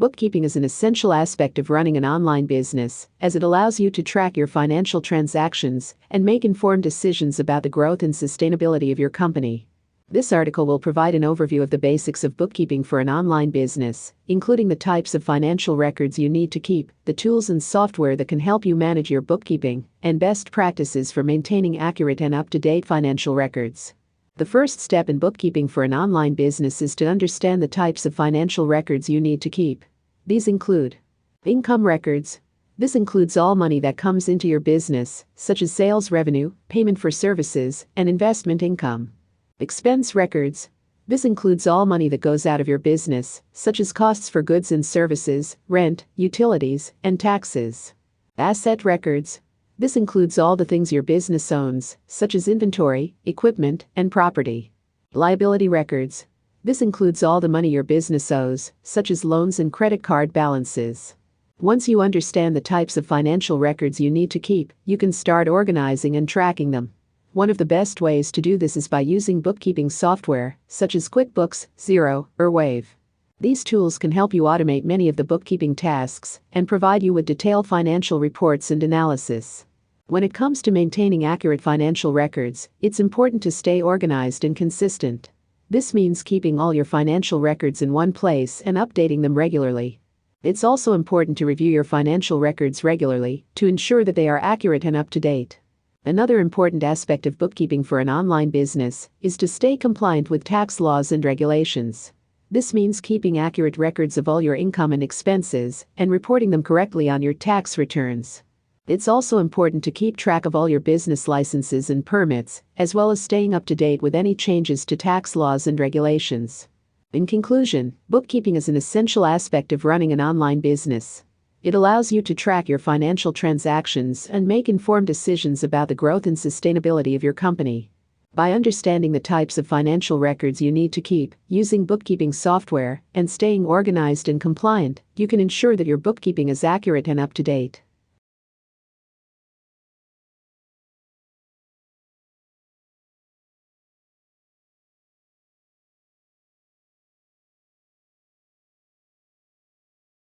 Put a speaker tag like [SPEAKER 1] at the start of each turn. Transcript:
[SPEAKER 1] Bookkeeping is an essential aspect of running an online business, as it allows you to track your financial transactions and make informed decisions about the growth and sustainability of your company. This article will provide an overview of the basics of bookkeeping for an online business, including the types of financial records you need to keep, the tools and software that can help you manage your bookkeeping, and best practices for maintaining accurate and up-to-date financial records. The first step in bookkeeping for an online business is to understand the types of financial records you need to keep. These include income records. This includes all money that comes into your business, such as sales revenue, payment for services, and investment income. Expense records. This includes all money that goes out of your business, such as costs for goods and services, rent, utilities, and taxes. Asset records. This includes all the things your business owns, such as inventory, equipment, and property. Liability records. This includes all the money your business owes, such as loans and credit card balances. Once you understand the types of financial records you need to keep, you can start organizing and tracking them. One of the best ways to do this is by using bookkeeping software, such as QuickBooks, Xero, or Wave. These tools can help you automate many of the bookkeeping tasks and provide you with detailed financial reports and analysis. When it comes to maintaining accurate financial records, it's important to stay organized and consistent. This means keeping all your financial records in one place and updating them regularly. It's also important to review your financial records regularly to ensure that they are accurate and up to date. Another important aspect of bookkeeping for an online business is to stay compliant with tax laws and regulations. This means keeping accurate records of all your income and expenses and reporting them correctly on your tax returns. It's also important to keep track of all your business licenses and permits, as well as staying up to date with any changes to tax laws and regulations. In conclusion, bookkeeping is an essential aspect of running an online business. It allows you to track your financial transactions and make informed decisions about the growth and sustainability of your company. By understanding the types of financial records you need to keep, using bookkeeping software, and staying organized and compliant, you can ensure that your bookkeeping is accurate and up to date.